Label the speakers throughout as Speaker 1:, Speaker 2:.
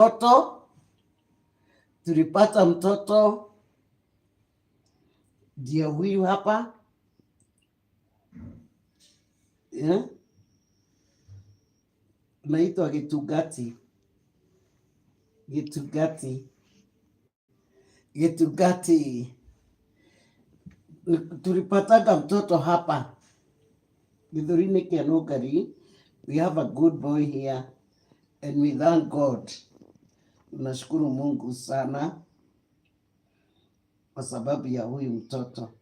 Speaker 1: mtoto, tulipata mtoto ndio huyu hapa yeah. Naitwa Gitugati. Tulipataka mtoto hapa Githurini Kianogari. We have a good boy here and we thank God. Tunashukuru Mungu sana kwa sababu ya huyu mtoto.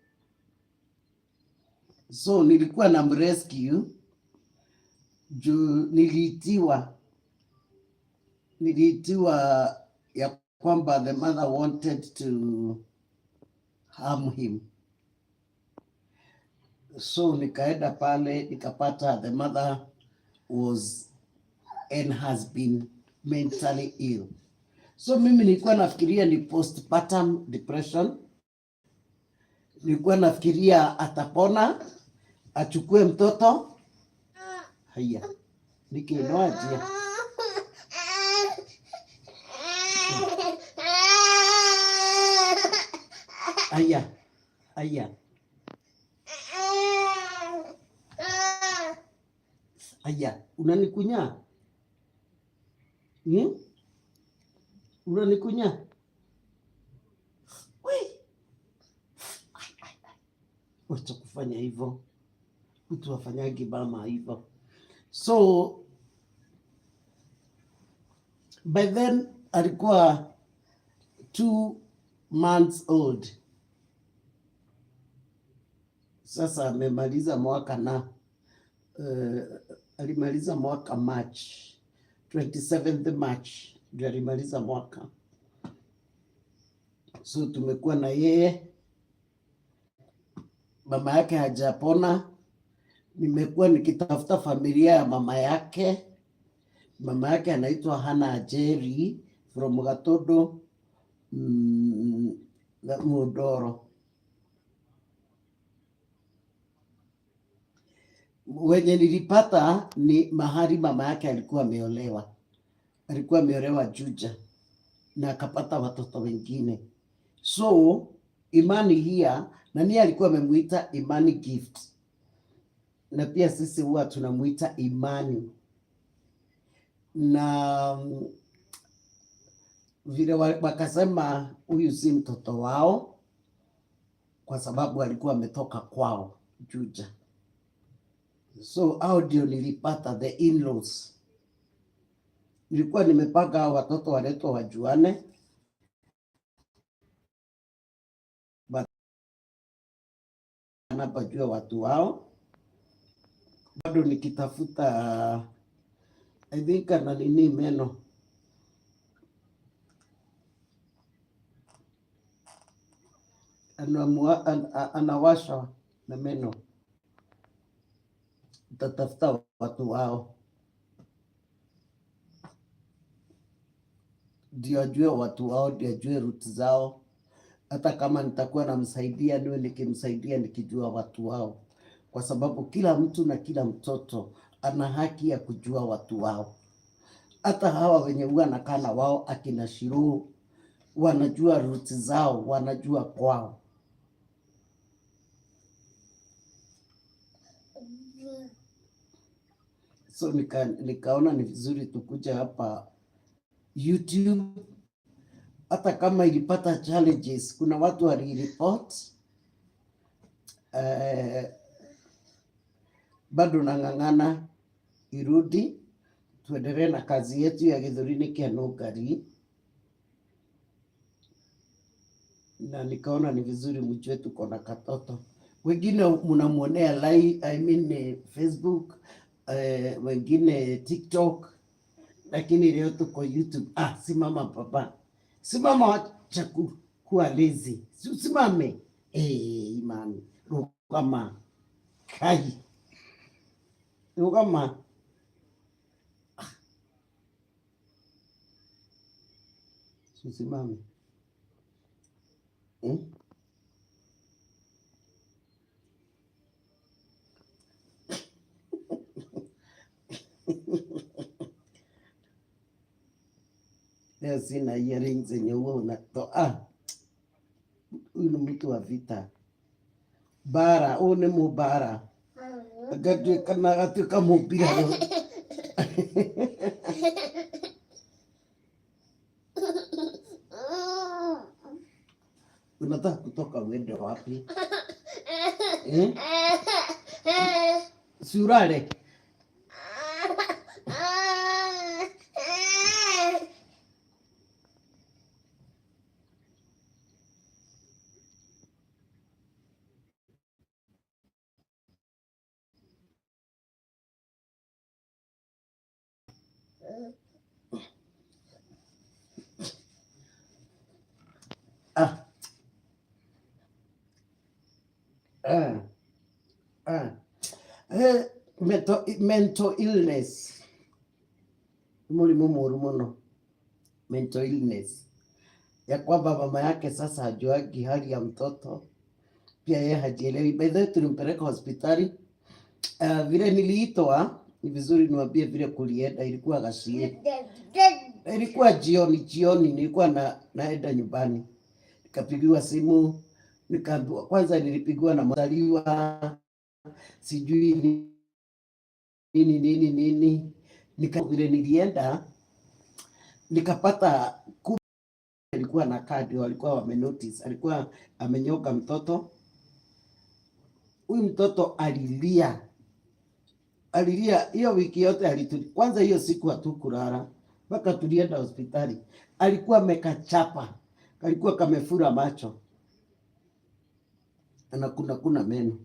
Speaker 1: So nilikuwa na mrescue juu niliitiwa ya kwamba the mother wanted to harm him. So nikaenda pale nikapata the mother was and has been mentally ill. So mimi nilikuwa nafikiria ni postpartum depression. Nilikuwa nafikiria atapona, achukue mtoto. Haya, nikienoaje? Haya. Haya, unanikunya? Unanikunya? Wacha kufanya hivyo. Mtu afanyagi mama hivyo. So by then alikuwa 2 months old. Sasa amemaliza mwaka na alimaliza mwaka March 27th March ndio alimaliza mwaka. So tumekuwa na yeye, mama yake hajapona. Nimekuwa nikitafuta familia ya mama yake. Mama yake anaitwa Hana Jerry from Gatodo Mudoro. Wenye nilipata ni mahali mama yake alikuwa ameolewa. Alikuwa ameolewa Juja na akapata watoto wengine. So Imani hia, na niye alikuwa amemuita Imani Gift. Na pia sisi huwa tunamuita Imani. Na vile wakasema huyu si mtoto wao kwa sababu alikuwa ametoka kwao Juja. So audio nilipata the in-laws. Nilikuwa nimepanga watoto waletwa wajuane. Anapajua watu wao. Bado nikitafuta I think ana nini meno. Anawasha na meno. Tatafuta watu wao ndio ajue watu wao, ndio ajue route zao. Hata kama nitakuwa namsaidia niwe nikimsaidia nikijua watu wao, kwa sababu kila mtu na kila mtoto ana haki ya kujua watu wao. Hata hawa wenye huwa nakaa na wao akina Shiru wanajua route zao, wanajua kwao. So nikaona ni vizuri tukuja hapa YouTube. Hata kama ilipata challenges, kuna watu walireport. Bado nang'ang'ana irudi, tuendelee na kazi yetu ya Githurini Kianogari. Na nikaona ni vizuri mjue tuko na katoto. Wengine mnamuonea live, Facebook, wengine TikTok, lakini leo tuko YouTube. Simama papa. Simama, wacha kuwa lazy. Simame. Imani. Rukama. Kai. Rukama. Simame. Leo sina earrings zenye huo unatoa. Huyu ni mtu wa vita. Bara, huyu ni mubara. Agatuika mubira. Unataka kutoka uende wapi? Si ulale. Mental illness. Mulimu mũru mũno. Mental illness. Ya kwamba mama yake sasa hajuagi hali ya mtoto. Pia yeye hajielewi. By the way tulimpeleka hospitali. Vile niliitwa, ni vizuri niwaambie vile kulienda, ilikuwa ghasia. Ilikuwa jioni nilikuwa naenda nyumbani. Nikapigiwa simu, nikaambiwa kwanza nilipigiwa na mzaliwa sijui nini. Vile nilienda nikapata alikuwa na kadi, walikuwa wamenotice, alikuwa amenyoka mtoto. Huyu mtoto alilia hiyo wiki yote kwanza hiyo siku hatukulala mpaka tulienda hospitali. Alikuwa amekachapa, alikuwa kamefura macho na kuna meno.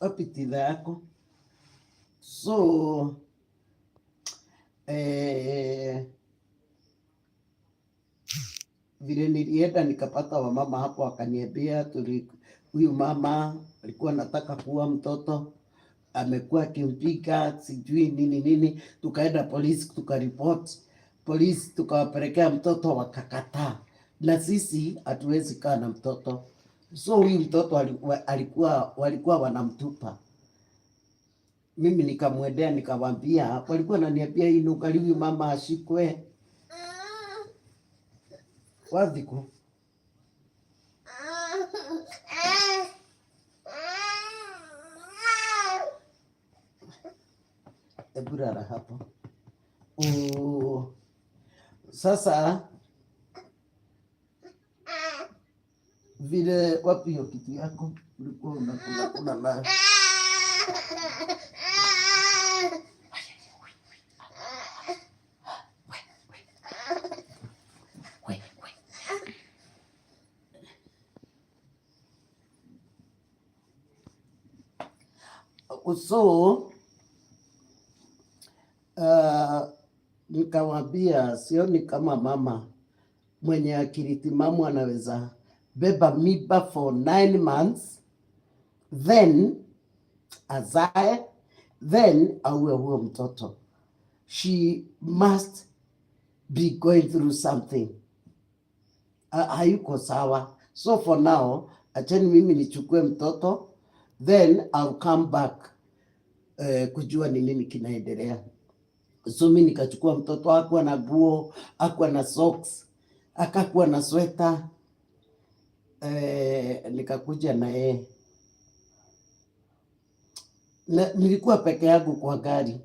Speaker 1: Wapi titha yako? So vile nilienda nikapata wamama hapo, wakaniambia huyu mama alikuwa anataka kuua mtoto, amekuwa akimpiga sijui nini. Tukaenda polisi, tukaripoti polisi, tukawapelekea mtoto, wakakataa. Na sisi hatuwezi kaa na mtoto. So huyu mtoto walikuwa wanamtupa. Mimi nikamwendea nikamwambia, walikuwa wananiambia inuka huyu mama ashikwe. Wadhiku eburara hapo. Sasa vile wapi hiyo kitu yako ulikuwa unakula nayo? So nikamwambia sioni kama mama mwenye akili timamu anaweza beba mimba for 9 months then azae then auwe huo mtoto. She must be going through something. Hayuko sawa. So for now, acheni mimi nichukue mtoto then I'll come back kujua ni nini kinaendelea. So mimi nikachukua mtoto, hakuwa na nguo, hakuwa na socks, akakuwa na sweta. Nikakuja na yeye. Nilikuwa peke yangu kwa gari.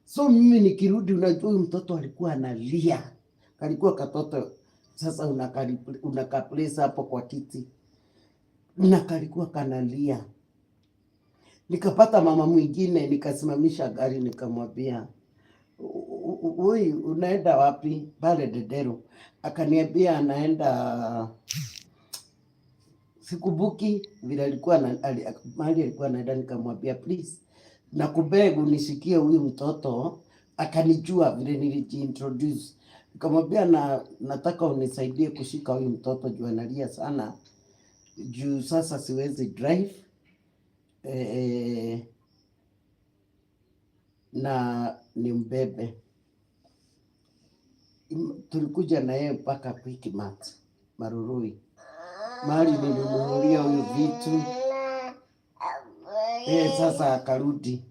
Speaker 1: So mimi nikirudi, unajua mtoto alikuwa analia. Kalikuwa katoto sasa unakaplace hapo kwa kiti. Na kalikuwa kanalia. Nikapata mama mwingine, nikasimamisha gari, nikamwambia, "Wewe unaenda wapi?" Pale Dedero. Akaniambia anaenda sikubuki vile alikuwa mahali alikuwa anaenda. Nikamwambia, "Please nakubegu nishikie huyu mtoto." Akanijua vile nilijiintroduce. Nikamwambia nataka unisaidie kushika huyu mtoto juu analia sana. Juu sasa siwezi drive. Na ni mbebe. Tulikuja na yeye mpaka Quickmart Marurui, mahali nilinunulia huyu vitu. Sasa akarudi.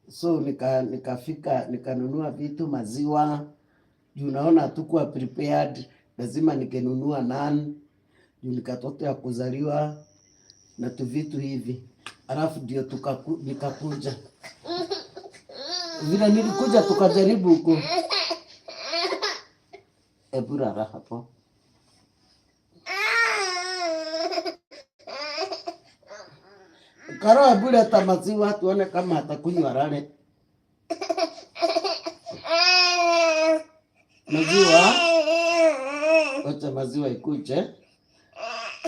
Speaker 1: So nikafika nikanunua vitu, maziwa juu naona hatukuwa prepared, lazima nikenunua naan juu nikatoto ya kuzaliwa na tu vitu hivi, alafu ndio nikakuja vile nilikuja tukajaribu huko ebura hapo. Karo ebura hata maziwa tuone kama atakunywa rale maziwa. Wacha maziwa ikuje,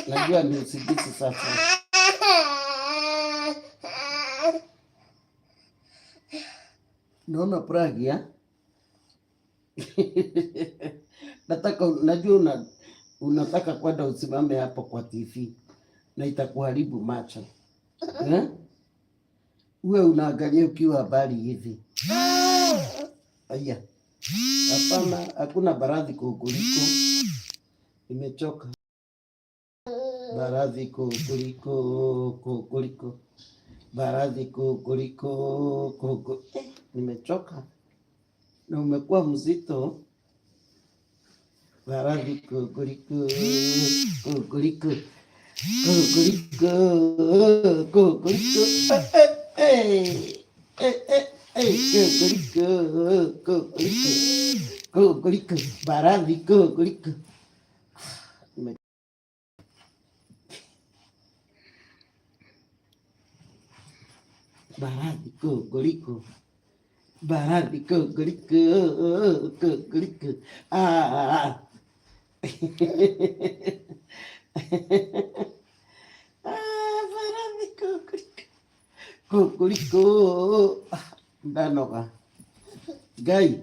Speaker 1: najua ni usingizi sasa. Naona pragia nataka, najua unataka kwenda usimame hapo kwa TV na itakuharibu macho uwe unaangalia ukiwa habari hivi. Aya, hapana, hakuna baradhi kukuliko, nimechoka. Baradhi kukuliko, baradhi kukuliko, nimechoka na umekuwa mzito. Baradhi kukuliko, kukuliko, kukuliko, baradhi kukuliko. Baradhi kukuliko, baradhi kukuliko, kukuliko. Baradhi kukuliko, kukuliko. Ndanoka gai,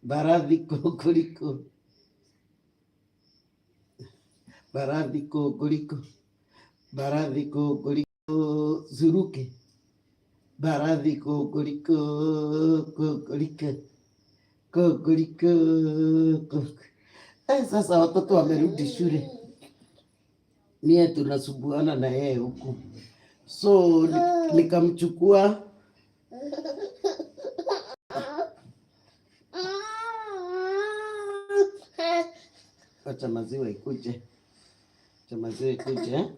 Speaker 1: baradhi kukuliko, baradhi kukuliko, baradhi kukuliko. Zuruke, baradhi kukuliko, kukuliko, kukuliko. Sasa watoto wamerudi shule, mie tunasumbuana na yeye huku, so nikamchukua acha maziwa ikuje, acha maziwa ikuje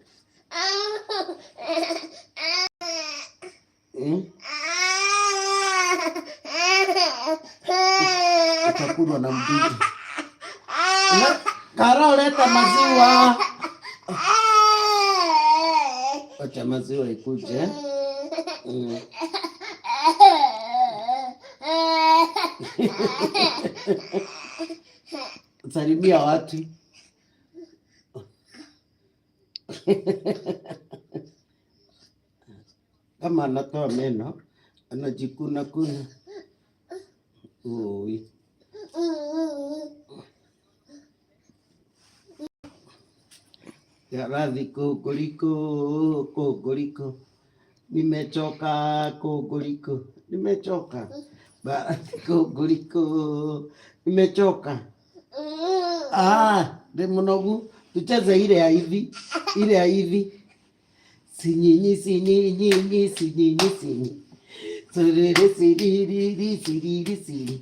Speaker 1: utakulwa na mdudu. Karo, leta maziwa, acha maziwa ikuje. Salimia watu. Kama anatoa meno anajikuna kuna. Oi. Baradhi kukuliko, kukuliko. Nimechoka kukuliko, nimechoka. Baradhi kukuliko, nimechoka. Demonogu, tucheze ile ya hivi, ile ya hivi. Sinyinyi, sinyinyi, sinyinyi, sinyinyi. Siriri, siriri, siriri, siriri.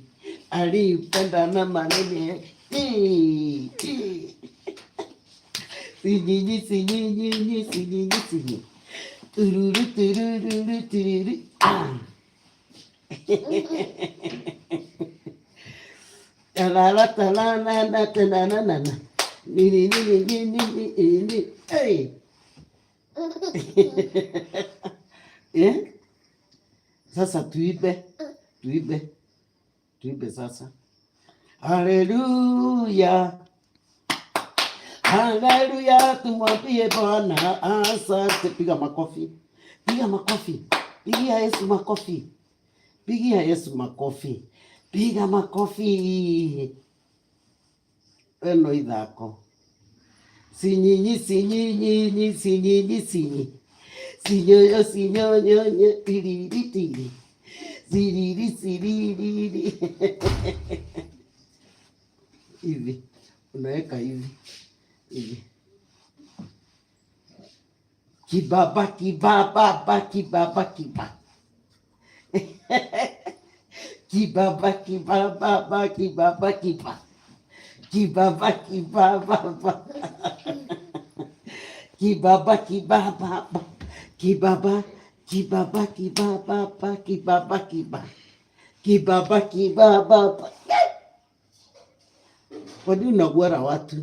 Speaker 1: Alipenda na manene. Sinyinyi, sinyinyi, sinyinyi, sinyinyi. Tururu, tururu, tururu. Talala, talala, talala. Ni. Hey. Sasa tuibe sasa. Haleluya, haleluya, tumwambie Bwana asante. Piga makofi, piga makofi, pigia Yesu makofi, pigia Yesu makofi, piga makofi. Eno idhako. Sinyinyi, sinyinyi, sinyinyi, sinyinyi. Sinyoyo, sinyonyo, tiriri, tiriri. Siriri, siriri. Hivi. Unaweka hivi. Hivi. Kibaba, kibaba, kibaba, kibaba. Kibaba kibaba kibaba kiba. Kibaba kibaba. Kibaba kibaba. Kibaba kibaba kibaba kibaba kiba. Kibaba kibaba. Kwa nini unagwara watu?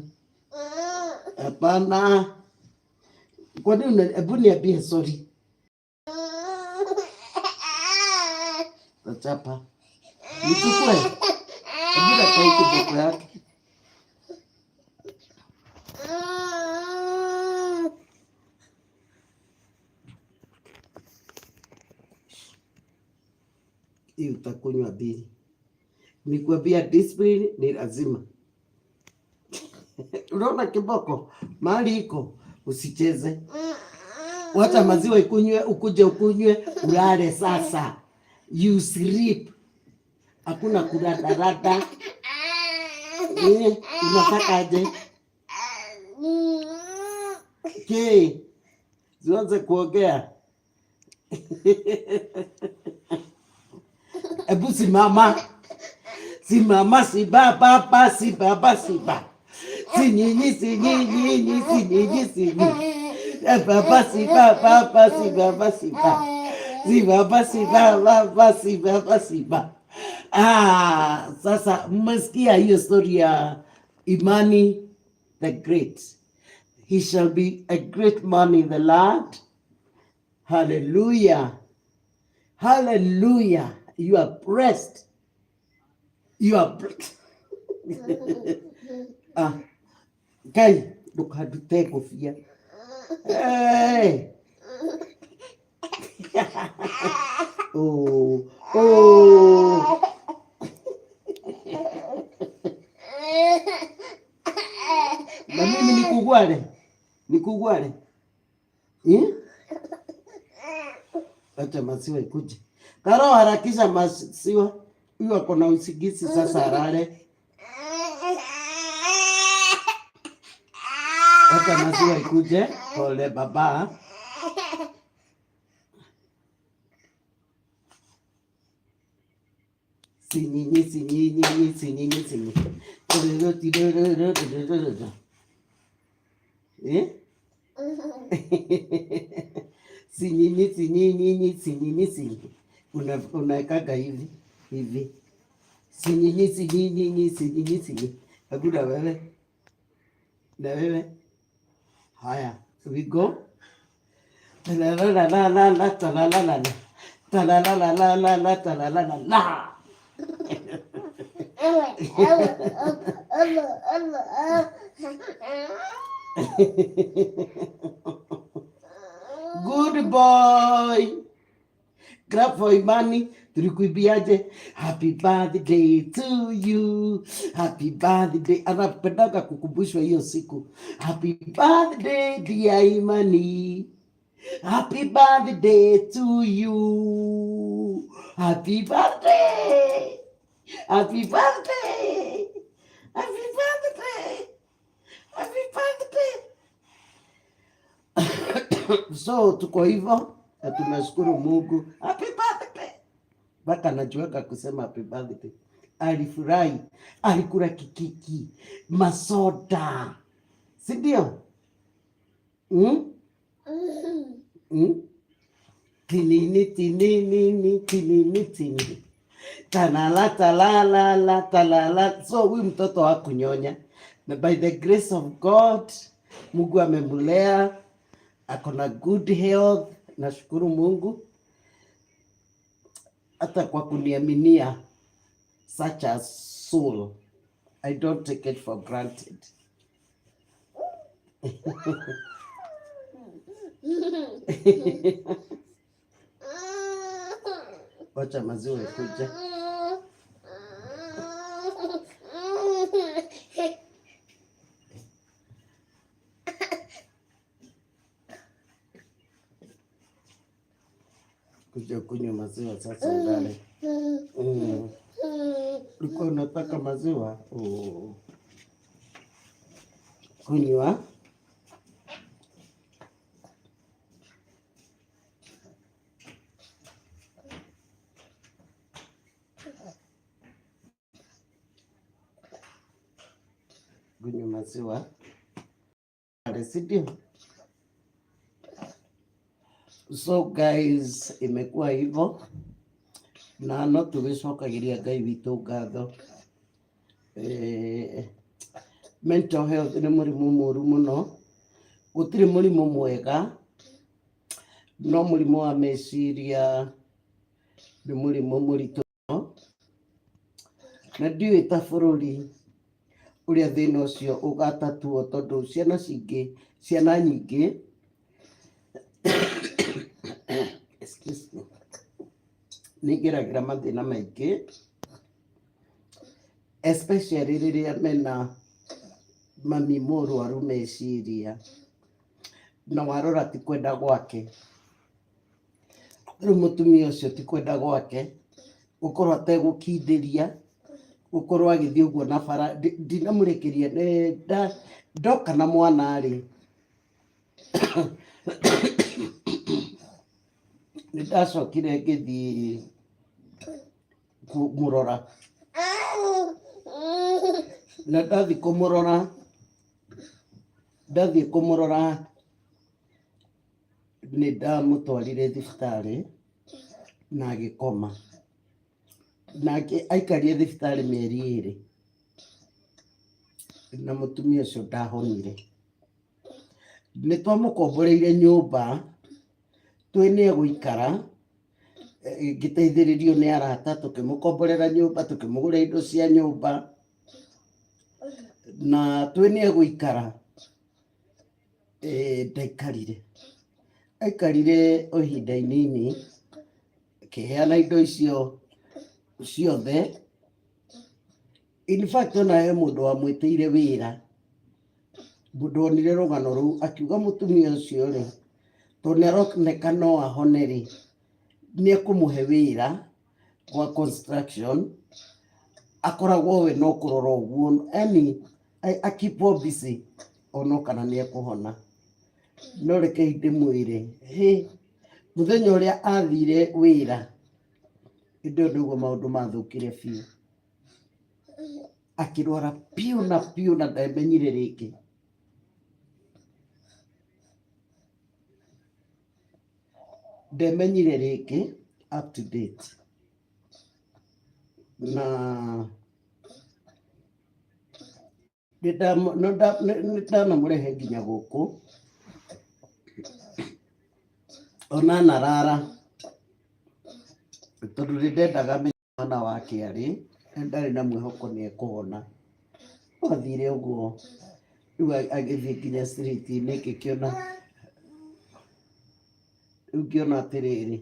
Speaker 1: Hapana. Kwa nini hebu niambie sorry. Nachapa. Nichukue. Hebu nakaiki boko yake. Hii utakunywa bili. Nikuambia discipline ni lazima. Unaona kiboko mahali iko usicheze. Wacha maziwa ikunywe, ukuje ukunywe, ulale sasa. You sleep. Hakuna kuradarada. Unataka aje? Okay. Zianze kuongea. Ebu simama. Simama si baba, si baba, si baba. Si nyinyi, si nyinyi, si nyinyi, si nyinyi. Baba si baba, si baba, si baba. Si baba, si baba, si baba, si baba. Sasa mmesikia hiyo story ya Imani the Great. He shall be a great man in the land. Hallelujah. Hallelujah. You are blessed. You are blessed. Kai, ndukadute kofia. Hey. Oh. Oh. Na mimi nikugwale. Nikugwale. Acha maziwa ikuje. Karo harakisha maziwa. Huyu ako na usingizi sasa alale. Acha maziwa ikuje. Pole baba. Sinyinyi, sinyinyi, sinyinyi, sinyinyi. Sinyinyi, sinyinyi, sinyinyi, sinyinyi. Unaekaga hivi, hivi. Sinyinyi, sinyinyi, sinyinyi, sinyinyi. Hebu na wewe. Na wewe. Haya, we go. Talalala, talalala. Talalala, talalala. Good boy. Clap for Imani. Tulikuibiaje? Happy birthday to you. Happy birthday. Anapendaga kukumbushwa hiyo siku. Happy birthday dear Imani. Happy birthday to you. Happy birthday. Happy birthday. Happy birthday. Happy birthday. So tuko hivyo na tunashukuru Mungu. Happy birthday. Baka najuaga kusema happy birthday. Alifurahi, alikula kikiki, masoda. Si ndio? Tinini, tinini, tinini, tinini. Talala, talala, talala. So huyu mtoto hakunyonya. Na by the grace of God, Mungu amemulea, ako na good health. Nashukuru Mungu hata kwa kuniaminia such a soul. I don't take it for granted. Wacha maziwa ikuje. Kuja kunywa maziwa sasa ungale. Ulikuwa unataka maziwa? Kunywa. kunywa maziwa sindio? So guys, imekuwa hivyo na no tugicokagiria Ngai witũ ngatho. Mental health nĩ mũrimũ mũru mũno, gũtirĩ mũrimũ mwega, no mũrimũ wa meciria nĩ mũrimũ mũritũ, na ndiũĩ ta bũrũri ũrĩa thĩna ũcio ũgatatuo, tondũ ciana nyingĩ nĩ igeragĩra mathĩna maingĩ, especially rĩrĩa mena mami mũrwaru meciria, na warora ti kwenda gwake. Rĩu mũtumia ũcio ti kwenda gwake gũkorwo ategũkindĩria, gũkorwo agĩthiĩ ũguo na bara. Ndinamũrĩkĩria ndoka na mwana rĩ nĩ ndacokire ngĩthiĩ kũmũrora, na ndathiĩ kũmũrora nĩ ndamũtwarire thibitarĩ na agĩkoma, na aikarire thibitarĩ mĩeri 2 na mũtumia ũcio ndahonire. Nĩ twamũkomboreire nyũmba twĩnĩ egũikara, ngĩteithĩrĩrio nĩ arata, tũkĩmũkomborera nyũmba, tũkĩmũgũra indo cia nyũmba, na twĩnĩ egũikara. Aikarire o ihinda inini akĩheana indo icio ciothe. In fact ona he mũndũ wamwĩtĩire wĩra, mũndũ wonire rũgano rũu akiuga mũtumia ũcio rĩ, tondũ nĩ aroneka no ahone rĩ, nĩ ekũmũhe wĩra wa construction, akoragwo we no kũrora ũguo, yani akipwo busy ono kana nĩ ekũhona. No reke ndĩmwĩre, mũthenya ũrĩa athire wĩra, hĩndĩ ĩyo nĩguo maũndũ mathũkire biũ, akĩrwara piũ na piũ na ndamenyire rĩngĩ. Ndemenyire rĩngĩ up to date, na ndanamũrehe nginya gũkũ ona narara, tondũ nĩndendaga menye mwana wake arĩ, ndarĩ na mwĩhoko nĩ ekũhona. Athire ũguo, rĩu agĩthiĩ nginya street-inĩ, ngĩona atĩrĩrĩ,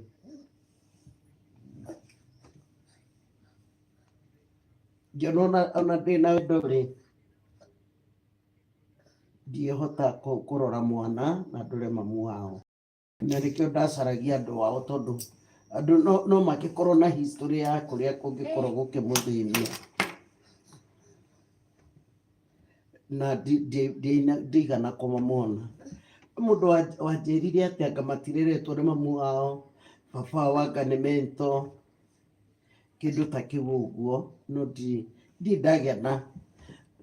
Speaker 1: ngĩona ona ndĩna wendo rĩ, ndiehota kũrora mwana na ndore mamu wao, na nĩkĩo ndacaragia andũ ao, tondũ andũ no magĩkorwo na history ya kũrĩa kũngĩkorwo gũkĩmũthĩnia, na ndigana kũmamwona. Mũndũ wanjĩrire atĩ anga matireretwo nĩ mamu wao, baba wao anga nĩ mentor, kĩndũ ta kĩu ũguo, no ndirĩ ndagĩa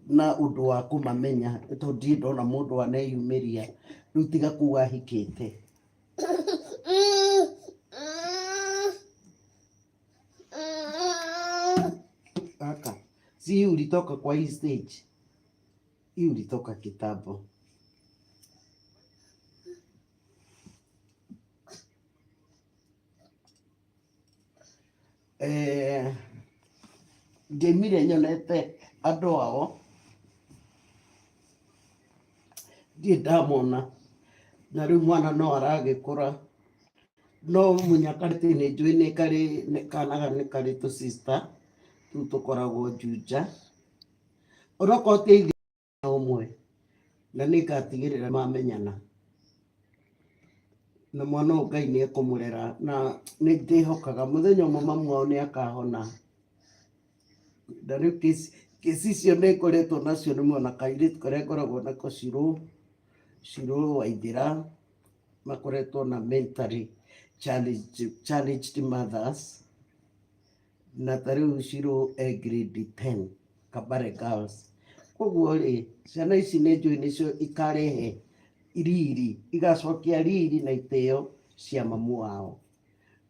Speaker 1: na ũndũ wa kũmamenya, tondũ ndirĩ ndona mũndũ waneyumĩria, rĩu tiga kuga ahikĩte. Kaka, si hii ulitoka kwa hii stage? Hii ulitoka kitambo. Ngemire nyonete andũ ao, ndirĩ ndamona, na rĩu mwana no aragĩkũra, no mũnyakarĩte nĩ njũĩ nĩ kanaga nĩ karĩ tũ sister tũu tũkoragwo Juja, onokorwo ti ithe ũmwe, na nĩ ngatigĩrĩra mamenyana, na mwana ũyũ Ngai nĩ ekũmũrera, na nĩ ndĩhokaga mũthenya ũmwe mamu wao nĩ akahona. Na rĩu kesi icio nĩ ngoretwo nacio, nĩ mwana kairĩtu karĩa ngoragwo nako Shirũ Waithĩra, makoretwo na mentally challenged mothers, na ta rĩu Shirũ grade 10 Kabare Girls, koguo ri ciana ici nĩ njũĩ nĩcio ikarehe riri, igacokia riri na itĩo cia mamu wao.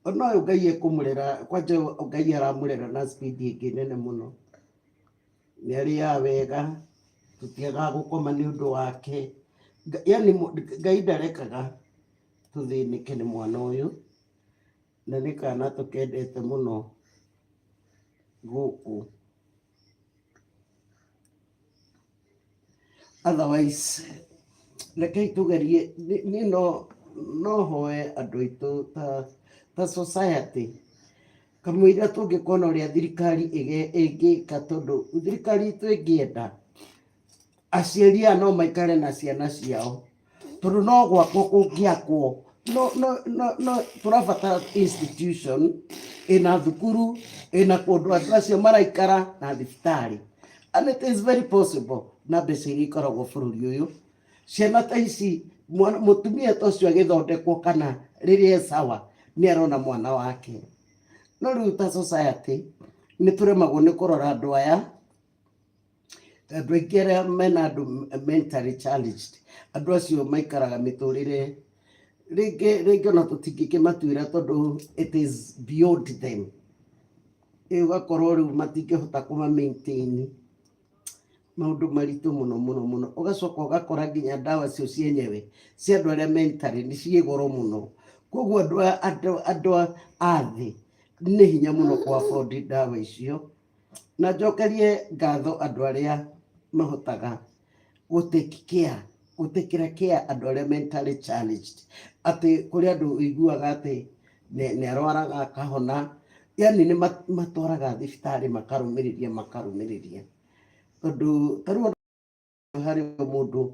Speaker 1: Ona ũyũ Ngai ekũmũrera, kwanja Ngai aramũrera na speed ĩngĩ nene mũno. Nĩarĩaga wega, tũtiagaga gũkoma nĩ ũndũ wake. Yani Ngai ndarekaga tũthĩnĩke nĩ mwana ũyũ, na nĩ kana tũkendete mũno gũkũ. Otherwise, rekei tũgerie, niĩ no hoe andũ aitũ ta society kamũira tũngĩkona ũrĩa thirikari ĩngĩka, tondũ thirikari itũ ĩngĩenda aciari aya no maikare na ciana ciao, tondũ no gwakwo kũngĩakwo. No tũrabatara institution ĩna thukuru, ĩna kũndũ andũ acio maraikara na thibitarĩ, and it is very possible na mbeca iria ikoragwo bũrũri ũyũ. Ciana ta ici, mũtumia ta ũcio agĩthondekwo kana rĩrĩa sawa nĩ arona mwana wake. No rĩu ta society nĩ tũremagwo nĩ kũrora andũ aya, andũ aingĩ arĩa mena andũ mentally challenged, andũ acio maikaraga mĩtũrĩre rĩngĩ ona tũtingĩkĩmatuĩra tondũ it is beyond them. Ũgakorwo rĩu matingĩhota kũma maintain, maũndũ maritũ mũno mũno mũno. Ũgacoka ũgakora nginya ndawa cio cienyewe cia andũ arĩa mentally nĩ ciĩ goro mũno. Koguo andũ a thĩ nĩ hinya mũno kũ afford ndawa icio. Na njokerie ngatho andũ arĩa mahotaga gũtekĩra care andũ arĩa mentally challenged. Atĩ kũrĩ andũ ũiguaga atĩ nĩ arwaraga akahona, yani nĩ matwaraga thibitarĩ makarũmĩrĩria. Tondũ tarĩu harĩ mũndũ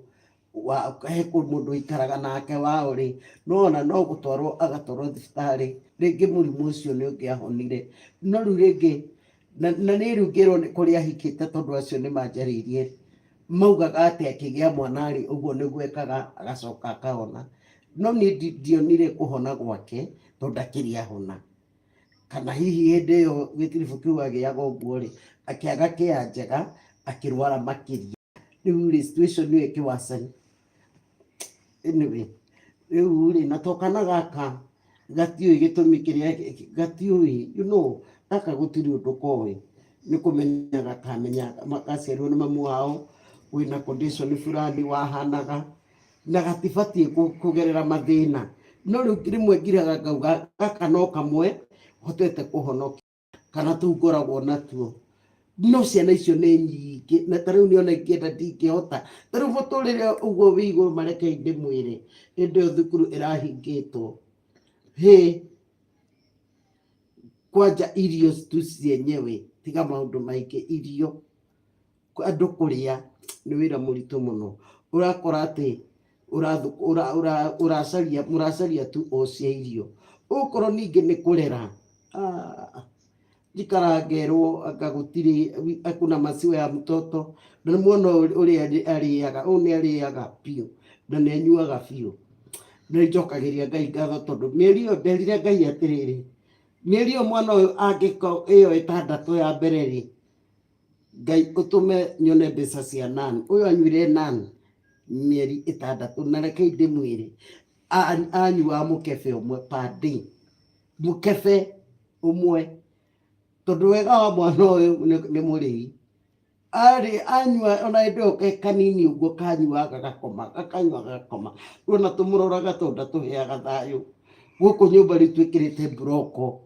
Speaker 1: mũndũ ikaraga nake wao rĩ, no gũtwarwo agatwarwo thibitarĩ, rĩngĩ mũrimũ ũcio nĩ ũngĩahonire. No rĩu rĩngĩ na nĩ rĩu ngĩrwo nĩ kũrĩa ahikĩte, tondũ acio nĩ manjarĩirie maugaga atĩ akĩgĩa mwana rĩ, ũguo nĩguo ekaga agacoka akahona. No niĩ ndionire kũhona gwake tondũ ndakĩrĩ ahona, kana hihi hĩndĩ ĩyo gĩtiribũ kĩu agĩaga ũguo rĩ, akĩaga care njega, akĩrwara makĩria. Rĩu rĩ situation ĩyo ĩkĩwacani. Anyway, rĩu rĩ na tokana gaka gatiũĩ gĩtũmi kĩrĩa gatiũĩ, you know, gaka gũtirĩ ũndũ koĩ, nĩ kũmenya gakamenya gaciarirwo nĩ mamu wao, wĩna condition fulani wahanaga, na gatibatiĩ kũgerera mathĩna. No rĩu rĩmwe ngiraga ngauga gaka no kamwe hotete kũhonokia, kana tũu ngoragwo natuo. No ciana icio nĩ nyingĩ, na tarĩu nĩona ingĩenda ndingĩhota. Tarĩu mũtũrĩre ũguo wĩ igũrũ, marekei ndĩmwĩre hĩndĩ ĩyo thukuru ĩrahingĩtwo, kwanja irio tu cienyewe, tiga maũndũ maingĩ, irio andũ kũrĩa nĩ wĩra mũritũ mũno. Ũrakora atĩ mũracaria tu o cia irio. Ũkorwo ningĩ nĩ kũrera, jikarangerwo anga gũtirĩ, hakuna maziwa ya mtoto, na nĩmuona ũrĩa arĩaga, ũyũ nĩ arĩaga biũ na nĩ anyuaga biũ. Nĩ njokagĩria Ngai ngatho, tondũ mĩeri ĩyo nderire Ngai atĩrĩrĩ, mĩeri ĩyo mwana ũyũ angĩko ĩyo 6 ya mbere rĩ, Ngai ũtũme nyone mbeca cia nan. Ũyũ anyuire nan mĩeri 6, na rekei ndĩmwĩre anyuaga mũkebe ũmwe per day, mũkebe ũmwe. Tondũ wega wa mwana ũyũ nĩ mũrĩi, anyua ona hĩndĩ ĩyo kanini ũguo kanyuaga gakoma, gakanyua gakoma. Rĩu ona tũmũroraga tondũ ndatũheaga thayũ. Gũkũ nyũmba rĩu twĩkĩrĩte mburoko,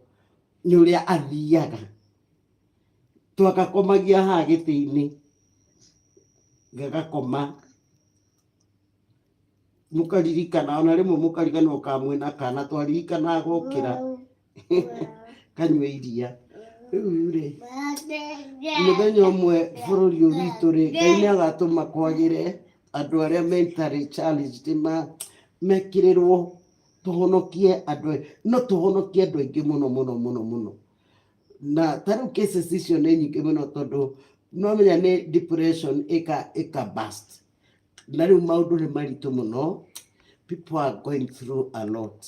Speaker 1: nĩ ũrĩa athiaga, twagakomagia haha gĩtĩ-inĩ gagakoma. Mũkaririkana ona rĩmwe mũkariganĩrwo ka mwĩna kana, twaririkanaga gokĩra kanyue iria. Rĩu rĩ mũthenya ũmwe bũrũri ũyũ witũ rĩ, Ngai nĩ agatũma kwagĩre, andũ arĩa mentally challenged mekĩrĩrwo, tũhonokie andũ, no tũhonokie andũ aingĩ mũno mũno mũno mũno. Na tarĩu cases icio nĩ nyingĩ mũno, tondũ no menya nĩ depression ĩka burst, na rĩu maũndũ nĩ maritũ mũno, people are going through a lot.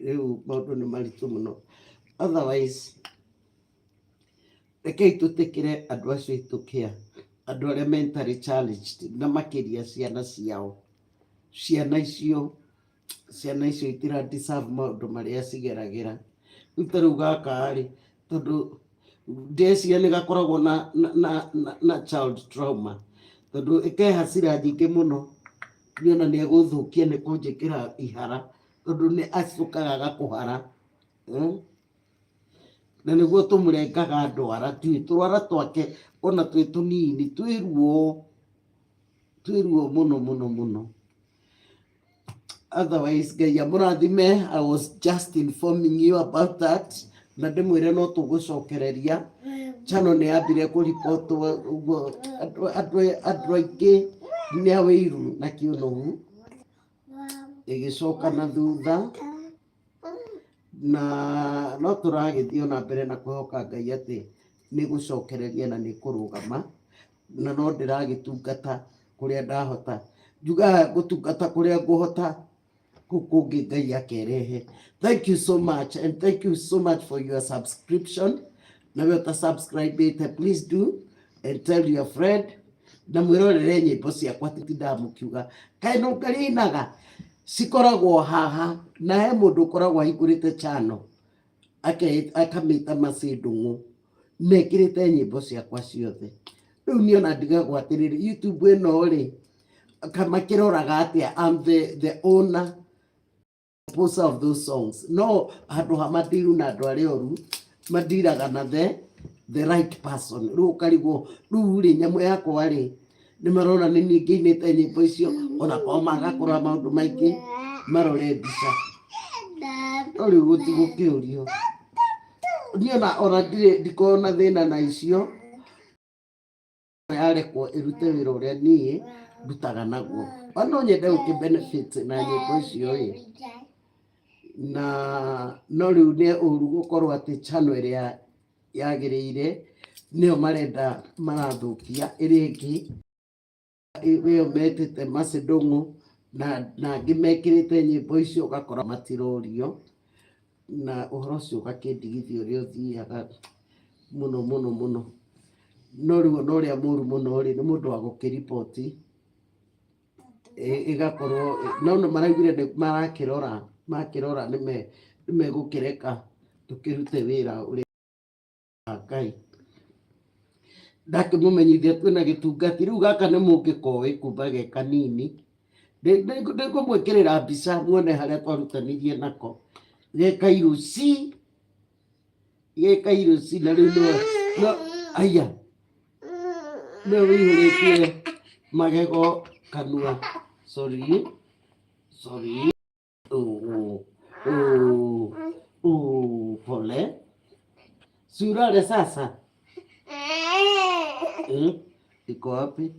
Speaker 1: Rĩu maũndũ nĩ maritũ mũno. Otherwise, rekei tũtĩkĩre andũ acio aitũ care, andũ arĩa mentally challenged na makĩria ciana ciao. Ciana icio itira deserve maũndũ marĩa cigeragĩra. Rĩu ta rĩu gaka rĩ, tondũ ndeciria nĩ gakoragwo na child trauma, tondũ ĩke hasira nyingĩ mũno nĩona nĩ egũthũkia nĩ kũnjĩkĩra ihara, tondũ nĩ acokaga agakũhara. Na nĩguo tũmũrengaga ndwara, tũrwara twake ona twĩ tũnini twĩ ruo mũno. Otherwise, Ngai amũrathime. I was just informing you about that. Na ndĩmwĩre no tũgũcokereria. Channel nĩ yambire kũripotwo ũguo andũ aingĩ nĩ awĩiru na kĩũnũhu ĩgĩcoka na thutha, na no tũragĩthiĩ na mbere na kwĩhoka Ngai atĩ nĩ gũcokereria na nĩ kũrũgama, na no ndĩragĩtungata kũrĩa ndahota. Njugaga gũtungata kũrĩa ngũhota, kũngĩ Ngai akerehe. Thank you so much, and thank you so much for your subscription. Na wewe ta subscribe it, please do, and tell your friend. Na mwĩrorere nyĩmbo ciakwa titindaga mũkiuga kaĩ no ngarĩinaga, cikoragwo haha, na he mũndũ ũkoragwo ahingũrĩte channel akamĩta Mercy Ndung'u, mekĩrĩte nyĩmbo ciakwa ciothe. Rĩu niĩ ona ndigagwo atĩrĩrĩ, YouTube ĩno rĩ makĩroraga atĩa I'm the owner composer of those songs. No handũ ha madiru na andũ arĩa oru, madiraga na the right person. Rĩu ũkarigwo rĩu rĩ nyamũ yakwa rĩ nĩ marona nĩ niĩ ngĩinĩte nyĩmbo icio, ona kwao magakora maũndũ maingĩ marore mbica. No rĩu gũtigũkĩũrio, niĩ ona ndikoragwo na thĩna na icio, yarekwo ĩrute wĩra ũrĩa niĩ ndutaga naguo. No nyende gũkĩ-benefit na nyĩmbo icio ĩ, na no rĩu nĩ ũru gũkorwo atĩ channel ĩrĩa yagĩrĩire nĩyo marenda marathũkia ĩrĩ ĩngĩ, ĩyo metĩte Mercy Ndung'u na angĩ mekĩrĩte nyĩmbo icio ũgakora matirorio, na ũhoro ũcio ũgakĩndigithia ũrĩa ũthiaga mũno. No rĩu ona ũrĩa mũru mũno rĩ nĩ mũndũ wa gũkĩripoti ĩgakorwo no maraugire nĩ makĩrora nĩ megũkĩreka tũkĩrute wĩra ũrĩa Ngai ndakĩmũmenyithia twĩna gĩtungati. Rĩu gaka nĩ mũngĩkoĩ kuma ge kanini, ndĩngũmwĩkĩrĩra mbica muone harĩa twarutanirie nako. Gekairuci na rĩu no aya nĩ wĩihũrĩtie magego kanua. Sorry. Pole. Surare sasa. Iko wapi?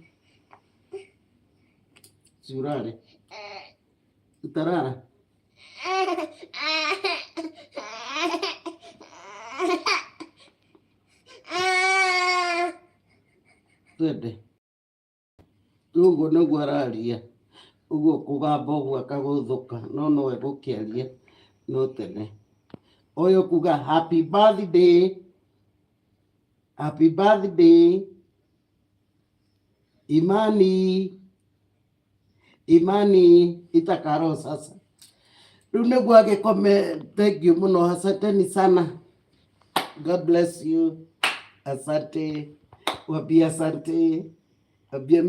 Speaker 1: Surare. Utarara. Twende. Ũguo nĩguo araria. Ũguo kũgamba ũguo akagũthũka, no nowe gũkĩaria no tene. Ũyũ kuga happy birthday. Happy birthday. Imani itakaro sasa. Rĩu nĩguo agĩkome. Thank you mũno, asanteni sana. God bless you. Asante. Wambie asante. Wambie